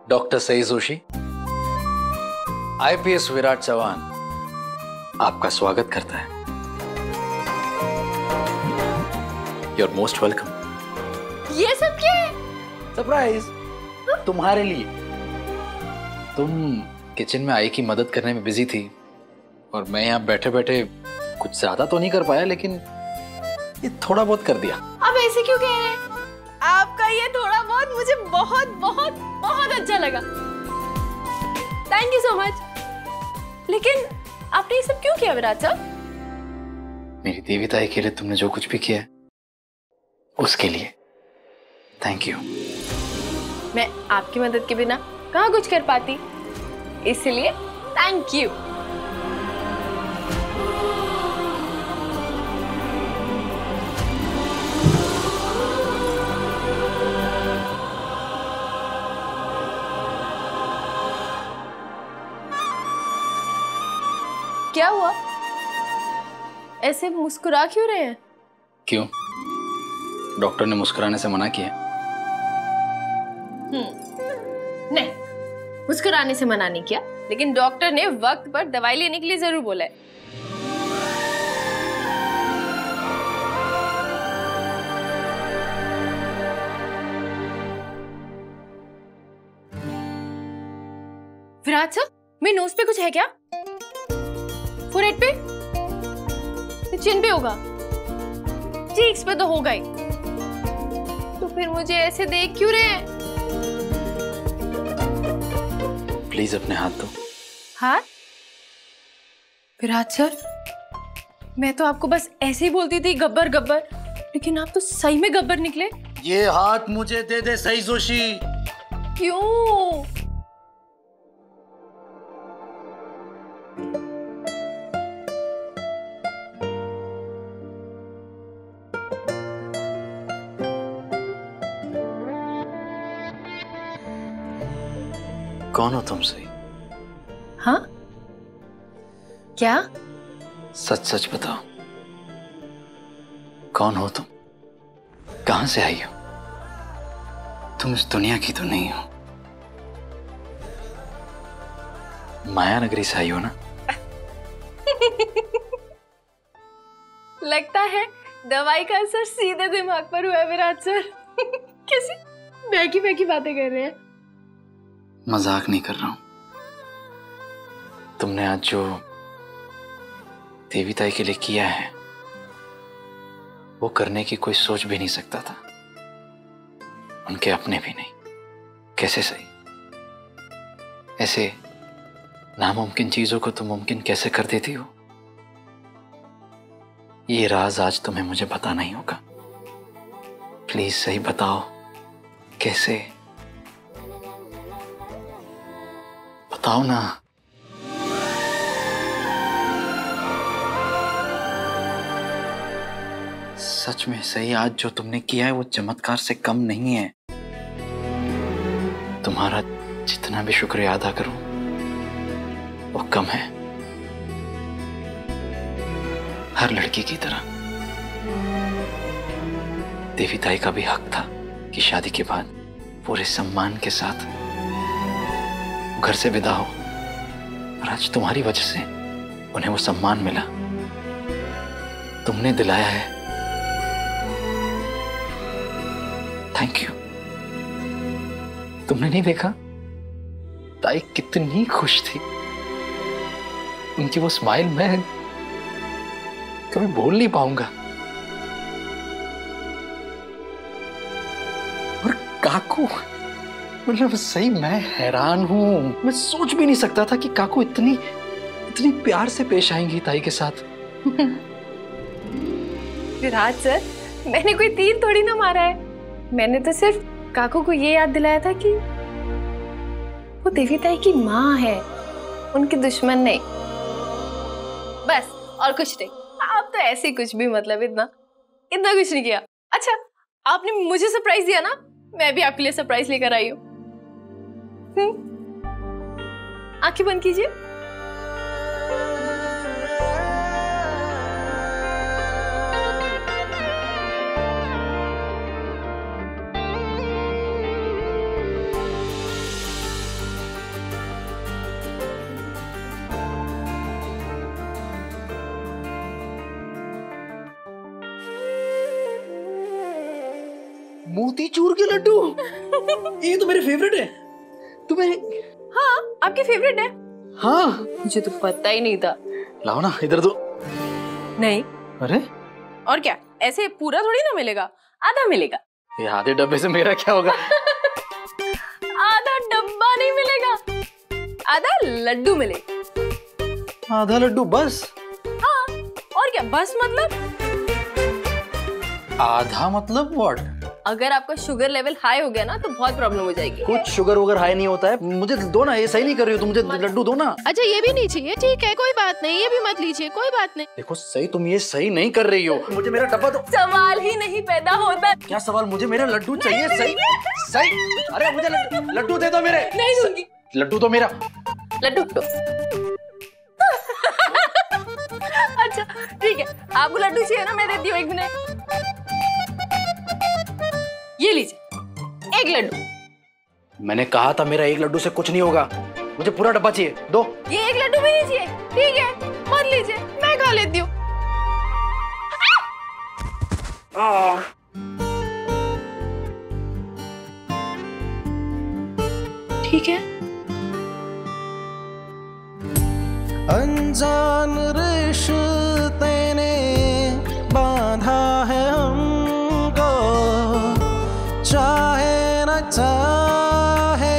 Doctor सई Joshi, IPS Virat Chauhan आपका स्वागत करता है। You're most welcome। ये सब क्या है? सरप्राइज तुम्हारे लिए। तुम किचन में आई की मदद करने में बिजी थी और मैं यहाँ बैठे बैठे कुछ ज्यादा तो नहीं कर पाया, लेकिन ये थोड़ा बहुत कर दिया। आप ऐसे क्यों कह रहे हैं? आपका ये थोड़ा बहुत मुझे बहुत बहुत बहुत अच्छा लगा। Thank you so much. लेकिन आपने ये सब क्यों किया विराट साहब? मेरी देविताई के लिए तुमने जो कुछ भी किया उसके लिए थैंक यू। मैं आपकी मदद के बिना कहाँ कुछ कर पाती, इसलिए थैंक यू। क्या हुआ? ऐसे मुस्कुरा क्यों रहे हैं? क्यों? डॉक्टर ने मुस्कुराने से मना किया? नहीं, मुस्कुराने से मना नहीं किया, लेकिन डॉक्टर ने वक्त पर दवाई लेने के लिए जरूर बोला है। विराट सर, मेरे नोज पे कुछ है क्या? फोरहेड पे? चिन पे होगा? चीक्स पे तो होगा ही। तो फिर मुझे ऐसे देख क्यों रहे हैं? प्लीज अपने हाथ दो। हाथ? विराट सर, मैं तो आपको बस ऐसे ही बोलती थी गब्बर गब्बर, लेकिन आप तो सही में गब्बर निकले। ये हाथ मुझे दे दे सई जोशी। क्यों? कौन हो तुम सही? हाँ? क्या? सच सच बताओ, कौन हो तुम? कहां से आई हो? तुम इस दुनिया की तो नहीं हो। माया नगरी से आई हो ना? लगता है दवाई का असर सीधे दिमाग पर हुआ है विराट सर। कैसी महकी महकी बातें कर रहे हैं। मजाक नहीं कर रहा हूं। तुमने आज जो देविताई के लिए किया है वो करने की कोई सोच भी नहीं सकता था, उनके अपने भी नहीं। कैसे सही? ऐसे नामुमकिन चीजों को तुम मुमकिन कैसे कर देती हो? ये राज आज तुम्हें मुझे बताना ही होगा। प्लीज सही बताओ, कैसे? बताओ ना। सच में सही, आज जो तुमने किया है वो चमत्कार से कम नहीं है। तुम्हारा जितना भी शुक्रिया अदा करूं वो कम है। हर लड़की की तरह देविताई का भी हक था कि शादी के बाद पूरे सम्मान के साथ घर से विदा हो, और आज तुम्हारी वजह से उन्हें वो सम्मान मिला। तुमने दिलाया है। Thank you. तुमने नहीं देखा ताई कितनी खुश थी? उनकी वो स्माइल मैं कभी भूल नहीं पाऊंगा। और काकू, मतलब सही मैं हैरान हूं। मैं सोच भी नहीं सकता था कि काकू इतनी प्यार से पेश आएंगी ताई के साथ। विराट सर, मैंने कोई तीर थोड़ी ना मारा है। मैंने तो सिर्फ काकू को ये याद दिलाया था कि वो देविताई की माँ है, उनकी दुश्मन नहीं। बस, और कुछ नहीं। आप तो ऐसे कुछ भी, मतलब इतना कुछ नहीं किया। अच्छा, आपने मुझे सरप्राइज दिया ना, मैं भी आपके लिए सरप्राइज लेकर आई हूँ। आंखें बंद कीजिए। मोतीचूर के लड्डू। ये तो मेरे फेवरेट है। तुम्हें? हाँ, आपके फेवरेट है। हाँ, मुझे तो पता ही नहीं था। लाओ ना, इधर दो। नहीं। अरे और क्या, ऐसे पूरा थोड़ी ना मिलेगा, आधा मिलेगा। ये आधे डब्बे से मेरा क्या होगा? आधा डब्बा नहीं मिलेगा, आधा लड्डू मिलेगा। आधा लड्डू बस? हाँ, और क्या बस मतलब? आधा मतलब व्हाट? अगर आपका शुगर लेवल हाई हो गया ना तो बहुत प्रॉब्लम हो जाएगी। कुछ शुगर वगर हाई नहीं होता है। मुझे दो ना, ये सही नहीं कर रही हो तुम, मुझे लड्डू दो ना। अच्छा, ये भी नहीं चाहिए, ठीक है कोई बात नहीं, ये भी मत लीजिए, कोई बात नहीं। देखो सही, तुम ये सही नहीं कर रही हो। मुझे मेरा डब्बा दो। सवाल ही नहीं पैदा होता। क्या सवाल? मुझे मेरा लड्डू चाहिए। सही सही। अरे मुझे लड्डू दे दो मेरे। नहीं दूंगी। लड्डू तो मेरा। लड्डू तो अच्छा ठीक है, आपको लड्डू चाहिए ना, मैं देती हूँ, 1 मिनट। ये लीजिए, 1 लड्डू। मैंने कहा था मेरा 1 लड्डू से कुछ नहीं होगा, मुझे पूरा डब्बा चाहिए। दो। ये 1 लड्डू भी नहीं चाहिए, ठीक है मत लीजिए, मैं खा लेती हूँ। ठीक है। अनजान रिश्ते ने बांधा है हमको, चाहे न चाहे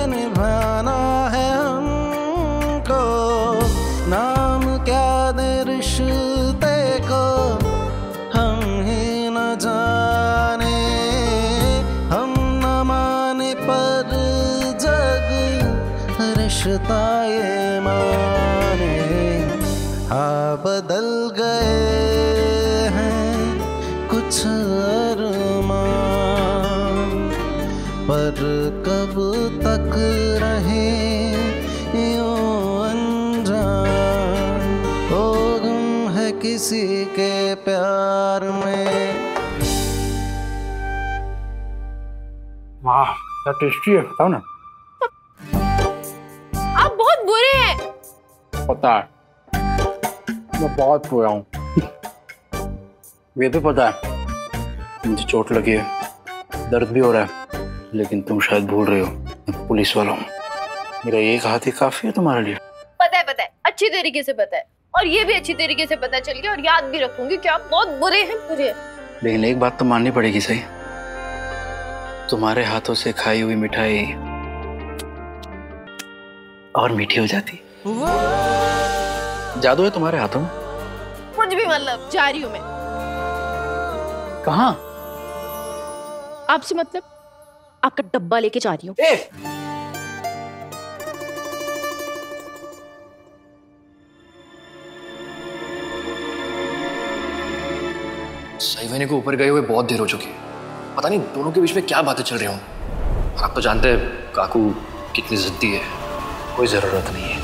निभाना है हमको। नाम क्या दे रिश्ते को हम ही न जाने, हम न माने पर जग रिश्ता ये माने। हाँ बदल गए हैं कुछ अरमान, पर कब तक रहे यूं अनजान। ओ गुम है किसी के प्यार में। वाह क्या टेस्टी है, बताओ ना। आप बहुत बुरे हैं। पता है, मैं बहुत बुरा हूँ। ये भी पता है मुझे चोट लगी है, दर्द भी हो रहा है, लेकिन तुम शायद भूल रहे हो मैं पुलिस वाला हूँ। मेरा एक हाथ ही काफी है तुम्हारे लिए। पता है, अच्छी तरीके से पता है, और ये भी अच्छी तरीके से पता चल गया, और याद भी रखूंगी कि आप बहुत बुरे हैं मुझे। लेकिन एक बात तो माननी पड़ेगी सही, तुम्हारे हाथों से खाई हुई मिठाई और मीठी हो जाती। जादू है तुम्हारे हाथों में। कुछ भी मतलब, जा रही हूँ मैं। कहाँ? आपसे मतलब आपका डब्बा लेके जा रही हूँ। सईवानी को ऊपर गए हुए बहुत देर हो चुकी है। पता नहीं दोनों के बीच में क्या बातें चल रही हों। आप तो जानते हैं काकू कितनी जिद्दी है। कोई जरूरत नहीं है,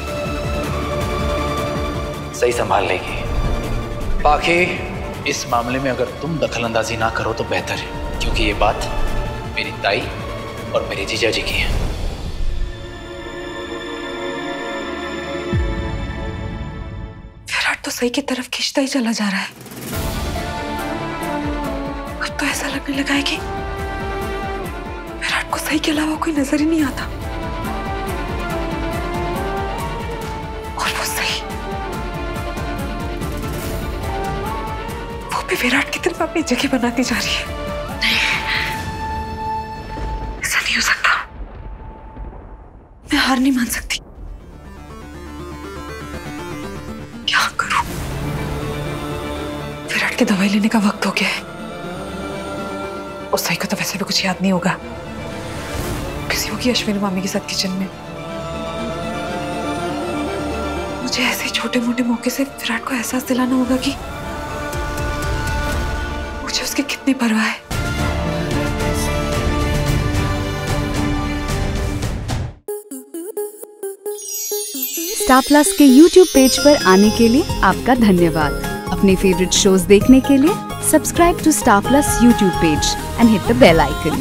सही संभाल लेगी। बाकी इस मामले में अगर तुम दखलंदाजी ना करो तो बेहतर है, क्योंकि ये बात मेरी ताई और मेरे जीजा जी की है। विराट तो सही की तरफ खींचता ही चला जा रहा है। अब तो ऐसा लगने लगा है कि विराट को सही के अलावा कोई नजर ही नहीं आता, और वो सही, वो भी विराट की तरफ अपनी जगह बनाती जा रही है। ऐसा नहीं हो सकता, मैं हार नहीं मान सकती। क्या करूं? विराट के दवाई लेने का वक्त हो गया है। उस सही को तो वैसे भी कुछ याद नहीं होगा, किसी होगी अश्विनी मामी के साथ किचन में। मुझे ऐसे छोटे मोटे मौके से विराट को एहसास दिलाना होगा कि मुझे उसकी कितनी परवाह है। स्टार प्लस के YouTube पेज पर आने के लिए आपका धन्यवाद। अपने फेवरेट शोज देखने के लिए subscribe to Star Plus YouTube page and hit the bell icon.